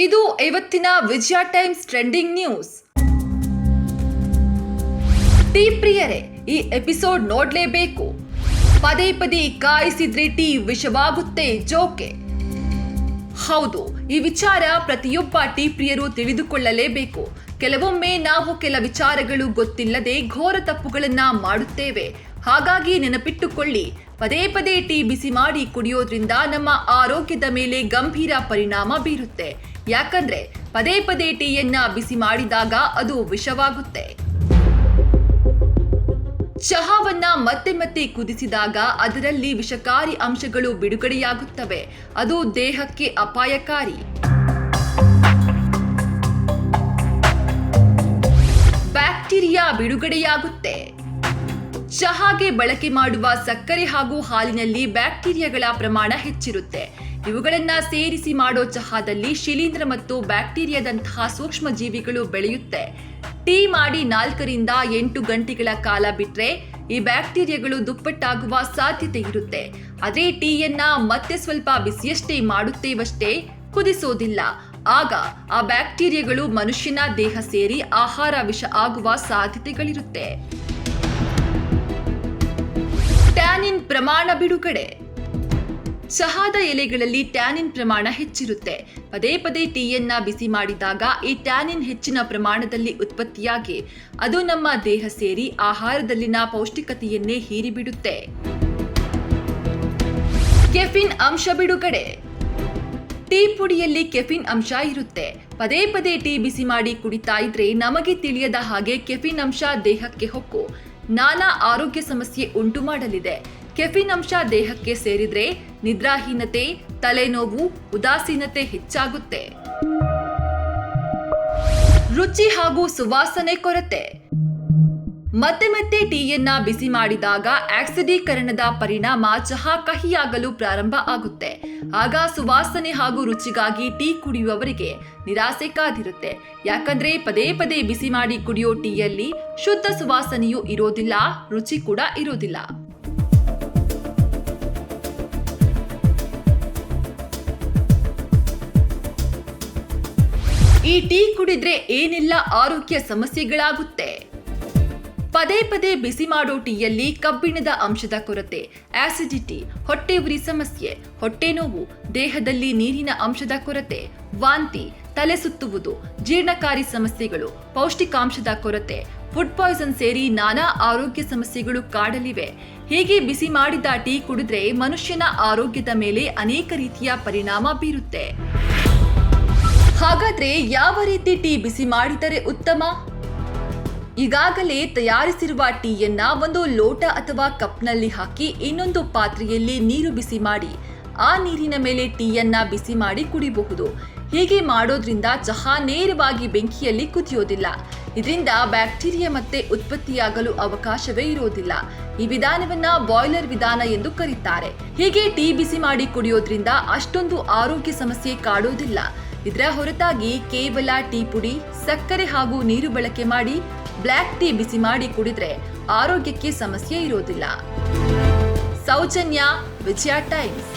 ಇದು ಇವತ್ತಿನ ವಿಜಯ times trending news. Tea ಪ್ರಿಯರೇ, ಈ ಎಪಿಸೋಡ್ ನೋಡ್ಲೇಬೇಕು. ಪದೇ ಪದೇ ಕಾಯಿಸಿದ್ರೆ ಟೀ ವಿಷವಾಗುತ್ತೆ ಜೋಕೆ. ಹೌದು, ಈ ವಿಚಾರ ಪ್ರತಿಯೊಬ್ಬ ಟೀ ಪ್ರಿಯರು ತಿಳಿದುಕೊಳ್ಳಲೇಬೇಕು. ಕೆಲವೊಮ್ಮೆ ನಾವು ಕೆಲ ವಿಚಾರಗಳು ಗೊತ್ತಿಲ್ಲದೆ ಘೋರ ತಪ್ಪುಗಳನ್ನ ಮಾಡುತ್ತೇವೆ. ಹಾಗಾಗಿ ನೆನಪಿಟ್ಟುಕೊಳ್ಳಿ, ಪದೇ ಪದೇ ಟೀ ಬಿಸಿ ಮಾಡಿ ಕುಡಿಯೋದ್ರಿಂದ ನಮ್ಮ ಆರೋಗ್ಯದ ಮೇಲೆ ಗಂಭೀರ ಪರಿಣಾಮ ಬೀರುತ್ತೆ. ಯಾಕಂದ್ರೆ ಪದೇ ಪದೇ ಟೀಯನ್ನ ಬಿಸಿ ಮಾಡಿದಾಗ ಅದು ವಿಷವಾಗುತ್ತೆ. ಚಹಾವನ್ನ ಮತ್ತೆ ಮತ್ತೆ ಕುದಿಸಿದಾಗ ಅದರಲ್ಲಿ ವಿಷಕಾರಿ ಅಂಶಗಳು ಬಿಡುಗಡೆಯಾಗುತ್ತವೆ. ಅದು ದೇಹಕ್ಕೆ ಅಪಾಯಕಾರಿ. ಬ್ಯಾಕ್ಟೀರಿಯಾ ಬಿಡುಗಡೆಯಾಗುತ್ತೆ. ಚಹಾಗೆ ಬಳಕೆ ಮಾಡುವ ಸಕ್ಕರೆ ಹಾಗೂ ಹಾಲಿನಲ್ಲಿ ಬ್ಯಾಕ್ಟೀರಿಯಾಗಳ ಪ್ರಮಾಣ ಹೆಚ್ಚಿರುತ್ತೆ. ಇವುಗಳನ್ನ ಸೇರಿಸಿ ಮಾಡೋ ಚಹಾದಲ್ಲಿ ಶಿಲೀಂಧ್ರ ಮತ್ತು ಬ್ಯಾಕ್ಟೀರಿಯಾದಂತಹ ಸೂಕ್ಷ್ಮ ಜೀವಿಗಳು ಬೆಳೆಯುತ್ತೆ. ಟೀ ಮಾಡಿ 4 ರಿಂದ 8 ಗಂಟೆಗಳ ಕಾಲ ಬಿಟ್ರೆ ಈ ಬ್ಯಾಕ್ಟೀರಿಯಾಗಳು ದುಪ್ಪಟ್ಟಾಗುವ ಸಾಧ್ಯತೆ ಇರುತ್ತೆ. ಅದೇ ಟೀಯನ್ನ ಮತ್ತೆ ಸ್ವಲ್ಪ ಬಿಸಿಯಷ್ಟೇ ಮಾಡುತ್ತೇವಷ್ಟೇ, ಕುದಿಸೋದಿಲ್ಲ. ಆಗ ಆ ಬ್ಯಾಕ್ಟೀರಿಯಾಗಳು ಮನುಷ್ಯನ ದೇಹ ಸೇರಿ ಆಹಾರ ವಿಷ ಆಗುವ ಸಾಧ್ಯತೆಗಳಿರುತ್ತೆ. ಟ್ಯಾನಿನ್ ಪ್ರಮಾಣ ಬಿಡುಗಡೆ. ಚಹಾದ ಎಲೆಗಳಲ್ಲಿ ಟ್ಯಾನಿನ್ ಪ್ರಮಾಣ ಹೆಚ್ಚಿರುತ್ತೆ. ಪದೇ ಪದೇ ಟೀಯನ್ನ ಬಿಸಿ ಮಾಡಿದಾಗ ಈ ಟ್ಯಾನಿನ್ ಹೆಚ್ಚಿನ ಪ್ರಮಾಣದಲ್ಲಿ ಉತ್ಪತ್ತಿಯಾಗಿ ಅದು ನಮ್ಮ ದೇಹ ಸೇರಿ ಆಹಾರದಲ್ಲಿನ ಪೌಷ್ಟಿಕತೆಯನ್ನೇ ಹೀರಿಬಿಡುತ್ತೆ. ಕೆಫಿನ್ ಅಂಶ ಬಿಡುಗಡೆ. ಟೀ ಪುಡಿಯಲ್ಲಿ ಕೆಫಿನ್ ಅಂಶ ಇರುತ್ತೆ. ಪದೇ ಪದೇ ಟೀ ಬಿಸಿ ಮಾಡಿ ಕುಡಿತಾ ಇದ್ರೆ ನಮಗೆ ತಿಳಿಯದ ಹಾಗೆ ಕೆಫಿನ್ ಅಂಶ ದೇಹಕ್ಕೆ ಹೊಕ್ಕು ನಾನಾ ಆರೋಗ್ಯ ಸಮಸ್ಯೆ ಉಂಟು ಮಾಡಲಿದೆ. ಕೆಫಿನ್ ಅಂಶ ದೇಹಕ್ಕೆ ಸೇರಿದ್ರೆ ನಿದ್ರಾಹೀನತೆ, ತಲೆನೋವು, ಉದಾಸೀನತೆ ಹೆಚ್ಚಾಗುತ್ತೆ. ರುಚಿ ಹಾಗೂ ಸುವಾಸನೆ ಕೊರತೆ. ಮತ್ತೆ ಮತ್ತೆ ಟೀಯನ್ನ ಬಿಸಿ ಮಾಡಿದಾಗ ಆಕ್ಸಿಡೀಕರಣದ ಪರಿಣಾಮ ಚಹಾ ಕಹಿಯಾಗಲು ಪ್ರಾರಂಭ ಆಗುತ್ತೆ. ಆಗ ಸುವಾಸನೆ ಹಾಗೂ ರುಚಿಗಾಗಿ ಟೀ ಕುಡಿಯುವವರಿಗೆ ನಿರಾಸೆ ಕಾದಿರುತ್ತೆ. ಯಾಕಂದ್ರೆ ಪದೇ ಪದೇ ಬಿಸಿ ಮಾಡಿ ಕುಡಿಯೋ ಟೀಯಲ್ಲಿ ಶುದ್ಧ ಸುವಾಸನೆಯೂ ಇರೋದಿಲ್ಲ, ರುಚಿ ಕೂಡ ಇರೋದಿಲ್ಲ. ಈ ಟೀ ಕುಡಿದ್ರೆ ಏನೆಲ್ಲ ಆರೋಗ್ಯ ಸಮಸ್ಯೆಗಳಾಗುತ್ತೆ. ಪದೇ ಪದೇ ಬಿಸಿ ಮಾಡೋ ಟೀಯಲ್ಲಿ ಕಬ್ಬಿಣದ ಅಂಶದ ಕೊರತೆ, ಆಸಿಡಿಟಿ, ಹೊಟ್ಟೆ ಉರಿ ಸಮಸ್ಯೆ, ಹೊಟ್ಟೆ ನೋವು, ದೇಹದಲ್ಲಿ ನೀರಿನ ಅಂಶದ ಕೊರತೆ, ವಾಂತಿ, ತಲೆ ಸುತ್ತುವುದು, ಜೀರ್ಣಕಾರಿ ಸಮಸ್ಯೆಗಳು, ಪೌಷ್ಟಿಕಾಂಶದ ಕೊರತೆ, ಫುಡ್ ಪಾಯ್ಸನ್ ಸೇರಿ ನಾನಾ ಆರೋಗ್ಯ ಸಮಸ್ಯೆಗಳು ಕಾಡಲಿವೆ. ಹೀಗೆ ಬಿಸಿ ಮಾಡಿದ ಟೀ ಕುಡಿದ್ರೆ ಮನುಷ್ಯನ ಆರೋಗ್ಯದ ಮೇಲೆ ಅನೇಕ ರೀತಿಯ ಪರಿಣಾಮ ಬೀರುತ್ತೆ. ಹಾಗಾದ್ರೆ ಯಾವ ರೀತಿ ಟೀ ಬಿಸಿ ಮಾಡಿದರೆ ಉತ್ತಮ? ಈಗಾಗಲೇ ತಯಾರಿಸಿರುವ ಟೀಯನ್ನ ಒಂದು ಲೋಟ ಅಥವಾ ಕಪ್ನಲ್ಲಿ ಹಾಕಿ ಇನ್ನೊಂದು ಪಾತ್ರೆಯಲ್ಲಿ ನೀರು ಬಿಸಿ ಮಾಡಿ ಆ ನೀರಿನ ಮೇಲೆ ಟೀಯನ್ನ ಬಿಸಿ ಮಾಡಿ ಕುಡಿಬಹುದು. ಹೀಗೆ ಮಾಡೋದ್ರಿಂದ ಚಹಾ ನೇರವಾಗಿ ಬೆಂಕಿಯಲ್ಲಿ ಕುದಿಯೋದಿಲ್ಲ. ಇದರಿಂದ ಬ್ಯಾಕ್ಟೀರಿಯಾ ಮತ್ತೆ ಉತ್ಪತ್ತಿಯಾಗಲು ಅವಕಾಶವೇ ಇರೋದಿಲ್ಲ. ಈ ವಿಧಾನವನ್ನ ಬಾಯ್ಲರ್ ವಿಧಾನ ಎಂದು ಕರೀತಾರೆ. ಹೀಗೆ ಟೀ ಬಿಸಿ ಮಾಡಿ ಕುಡಿಯೋದ್ರಿಂದ ಅಷ್ಟೊಂದು ಆರೋಗ್ಯ ಸಮಸ್ಯೆ ಕಾಡೋದಿಲ್ಲ. ಇದರ ಹೊರತಾಗಿ ಕೇವಲ ಟೀ ಪುಡಿ, ಸಕ್ಕರೆ ಹಾಗೂ ನೀರು ಬಳಕೆ ಮಾಡಿ ಬ್ಲ್ಯಾಕ್ ಟೀ ಬಿಸಿ ಮಾಡಿ ಕುಡಿದ್ರೆ ಆರೋಗ್ಯಕ್ಕೆ ಸಮಸ್ಯೆ ಇರೋದಿಲ್ಲ. ಸೌಜನ್ಯ, ವಿಜಯ ಟೈಮ್ಸ್.